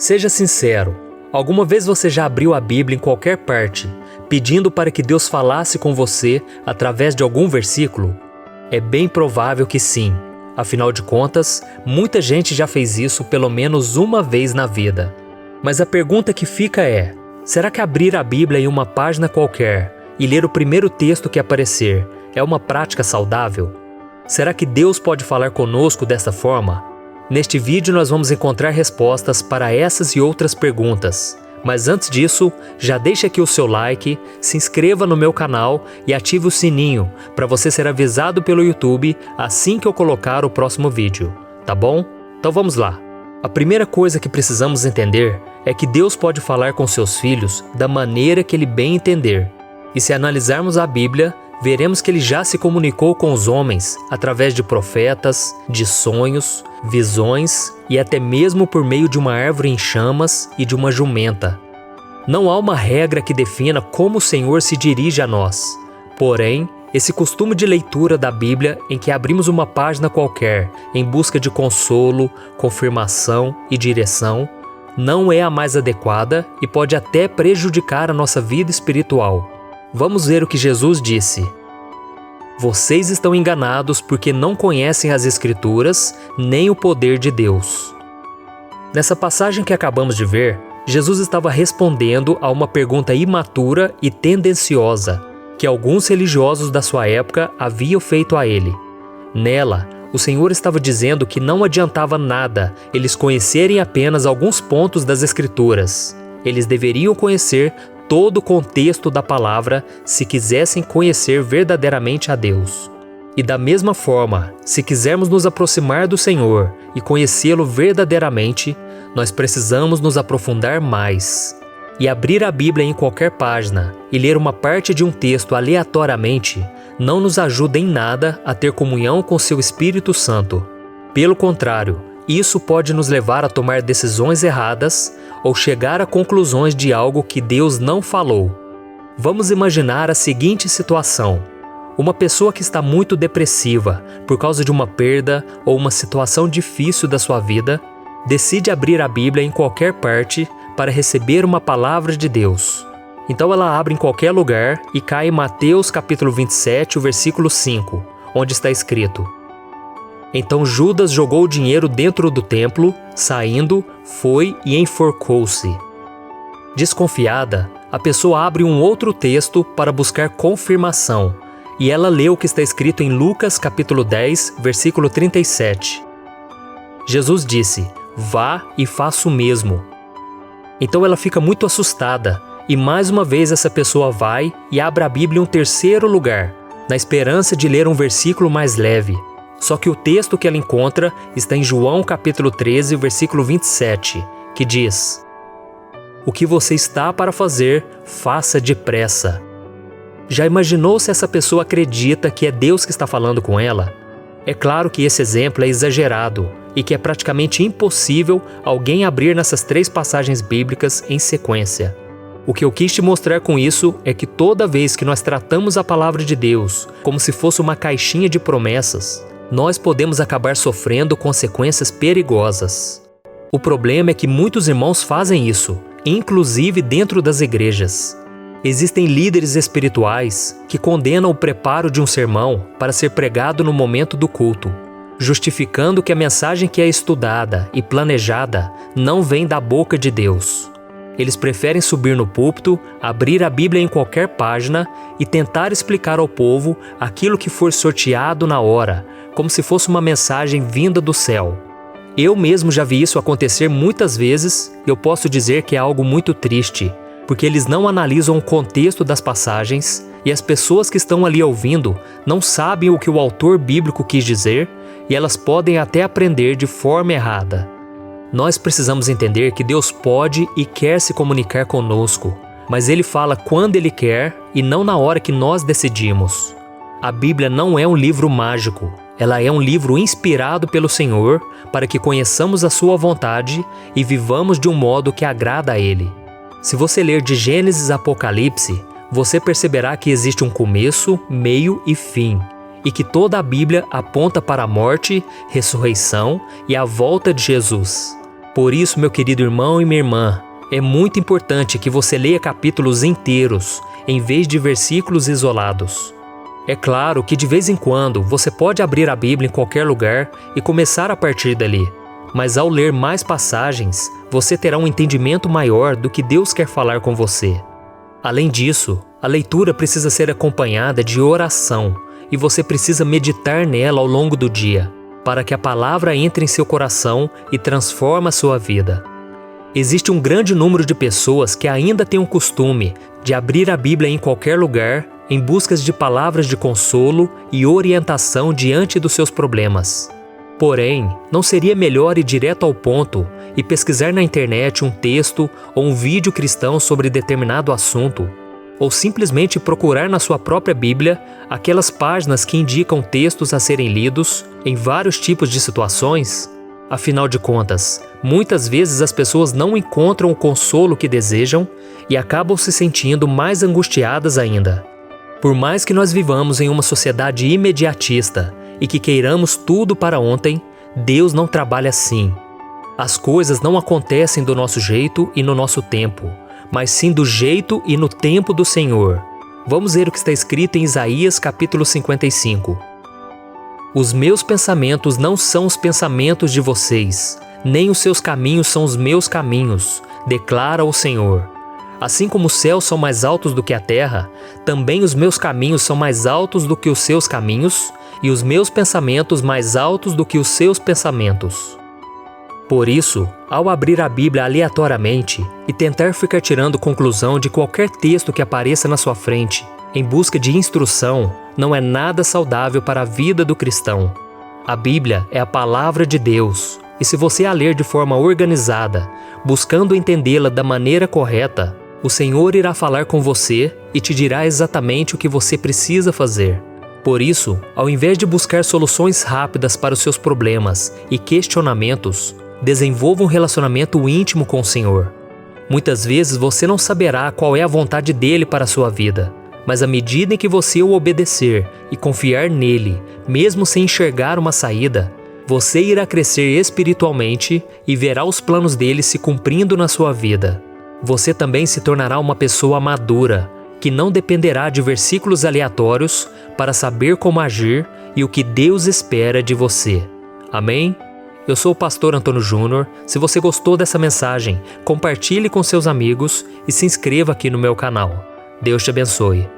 Seja sincero, alguma vez você já abriu a Bíblia em qualquer parte, pedindo para que Deus falasse com você através de algum versículo? É bem provável que sim. Afinal de contas, muita gente já fez isso pelo menos uma vez na vida. Mas a pergunta que fica é: será que abrir a Bíblia em uma página qualquer e ler o primeiro texto que aparecer é uma prática saudável? Será que Deus pode falar conosco dessa forma? Neste vídeo nós vamos encontrar respostas para essas e outras perguntas. Mas antes disso, já deixe aqui o seu like, se inscreva no meu canal e ative o sininho para você ser avisado pelo YouTube assim que eu colocar o próximo vídeo, tá bom? Então vamos lá. A primeira coisa que precisamos entender é que Deus pode falar com seus filhos da maneira que Ele bem entender. E se analisarmos a Bíblia, veremos que Ele já se comunicou com os homens através de profetas, de sonhos, visões e até mesmo por meio de uma árvore em chamas e de uma jumenta. Não há uma regra que defina como o Senhor se dirige a nós. Porém, esse costume de leitura da Bíblia em que abrimos uma página qualquer em busca de consolo, confirmação e direção, não é a mais adequada e pode até prejudicar a nossa vida espiritual. Vamos ver o que Jesus disse. Vocês estão enganados porque não conhecem as Escrituras nem o poder de Deus. Nessa passagem que acabamos de ver, Jesus estava respondendo a uma pergunta imatura e tendenciosa que alguns religiosos da sua época haviam feito a ele. Nela, o Senhor estava dizendo que não adiantava nada eles conhecerem apenas alguns pontos das Escrituras. Eles deveriam conhecer todo o contexto da palavra se quisessem conhecer verdadeiramente a Deus. E da mesma forma, se quisermos nos aproximar do Senhor e conhecê-lo verdadeiramente, nós precisamos nos aprofundar mais. E abrir a Bíblia em qualquer página e ler uma parte de um texto aleatoriamente não nos ajuda em nada a ter comunhão com seu Espírito Santo. Pelo contrário, isso pode nos levar a tomar decisões erradas ou chegar a conclusões de algo que Deus não falou. Vamos imaginar a seguinte situação. Uma pessoa que está muito depressiva por causa de uma perda ou uma situação difícil da sua vida, decide abrir a Bíblia em qualquer parte para receber uma palavra de Deus. Então ela abre em qualquer lugar e cai em Mateus capítulo 27, o versículo 5, onde está escrito: Então Judas jogou o dinheiro dentro do templo, saindo, foi e enforcou-se. Desconfiada, a pessoa abre um outro texto para buscar confirmação, e ela lê o que está escrito em Lucas capítulo 10, versículo 37. Jesus disse: Vá e faça o mesmo. Então ela fica muito assustada, e mais uma vez essa pessoa vai e abre a Bíblia em um terceiro lugar, na esperança de ler um versículo mais leve. Só que o texto que ela encontra está em João capítulo 13, versículo 27, que diz: O que você está para fazer, faça depressa. Já imaginou se essa pessoa acredita que é Deus que está falando com ela? É claro que esse exemplo é exagerado e que é praticamente impossível alguém abrir nessas 3 passagens bíblicas em sequência. O que eu quis te mostrar com isso é que toda vez que nós tratamos a palavra de Deus como se fosse uma caixinha de promessas, nós podemos acabar sofrendo consequências perigosas. O problema é que muitos irmãos fazem isso, inclusive dentro das igrejas. Existem líderes espirituais que condenam o preparo de um sermão para ser pregado no momento do culto, justificando que a mensagem que é estudada e planejada não vem da boca de Deus. Eles preferem subir no púlpito, abrir a Bíblia em qualquer página e tentar explicar ao povo aquilo que for sorteado na hora, como se fosse uma mensagem vinda do céu. Eu mesmo já vi isso acontecer muitas vezes e eu posso dizer que é algo muito triste, porque eles não analisam o contexto das passagens e as pessoas que estão ali ouvindo não sabem o que o autor bíblico quis dizer e elas podem até aprender de forma errada. Nós precisamos entender que Deus pode e quer se comunicar conosco, mas Ele fala quando Ele quer e não na hora que nós decidimos. A Bíblia não é um livro mágico, ela é um livro inspirado pelo Senhor para que conheçamos a Sua vontade e vivamos de um modo que agrada a Ele. Se você ler de Gênesis a Apocalipse, você perceberá que existe um começo, meio e fim, e que toda a Bíblia aponta para a morte, ressurreição e a volta de Jesus. Por isso, meu querido irmão e minha irmã, é muito importante que você leia capítulos inteiros, em vez de versículos isolados. É claro que de vez em quando você pode abrir a Bíblia em qualquer lugar e começar a partir dali, mas ao ler mais passagens, você terá um entendimento maior do que Deus quer falar com você. Além disso, a leitura precisa ser acompanhada de oração e você precisa meditar nela ao longo do dia, para que a palavra entre em seu coração e transforme a sua vida. Existe um grande número de pessoas que ainda têm o costume de abrir a Bíblia em qualquer lugar em busca de palavras de consolo e orientação diante dos seus problemas. Porém, não seria melhor ir direto ao ponto e pesquisar na internet um texto ou um vídeo cristão sobre determinado assunto? Ou simplesmente procurar na sua própria Bíblia aquelas páginas que indicam textos a serem lidos em vários tipos de situações? Afinal de contas, muitas vezes as pessoas não encontram o consolo que desejam e acabam se sentindo mais angustiadas ainda. Por mais que nós vivamos em uma sociedade imediatista e que queiramos tudo para ontem, Deus não trabalha assim. As coisas não acontecem do nosso jeito e no nosso tempo, mas sim do jeito e no tempo do Senhor. Vamos ver o que está escrito em Isaías capítulo 55. Os meus pensamentos não são os pensamentos de vocês, nem os seus caminhos são os meus caminhos, declara o Senhor. Assim como os céus são mais altos do que a terra, também os meus caminhos são mais altos do que os seus caminhos, e os meus pensamentos mais altos do que os seus pensamentos. Por isso, ao abrir a Bíblia aleatoriamente e tentar ficar tirando conclusão de qualquer texto que apareça na sua frente, em busca de instrução, não é nada saudável para a vida do cristão. A Bíblia é a palavra de Deus, e se você a ler de forma organizada, buscando entendê-la da maneira correta, o Senhor irá falar com você e te dirá exatamente o que você precisa fazer. Por isso, ao invés de buscar soluções rápidas para os seus problemas e questionamentos, desenvolva um relacionamento íntimo com o Senhor. Muitas vezes você não saberá qual é a vontade dele para a sua vida, mas à medida em que você o obedecer e confiar nele, mesmo sem enxergar uma saída, você irá crescer espiritualmente e verá os planos dele se cumprindo na sua vida. Você também se tornará uma pessoa madura, que não dependerá de versículos aleatórios para saber como agir e o que Deus espera de você. Amém? Eu sou o pastor Antônio Júnior. Se você gostou dessa mensagem, compartilhe com seus amigos e se inscreva aqui no meu canal. Deus te abençoe.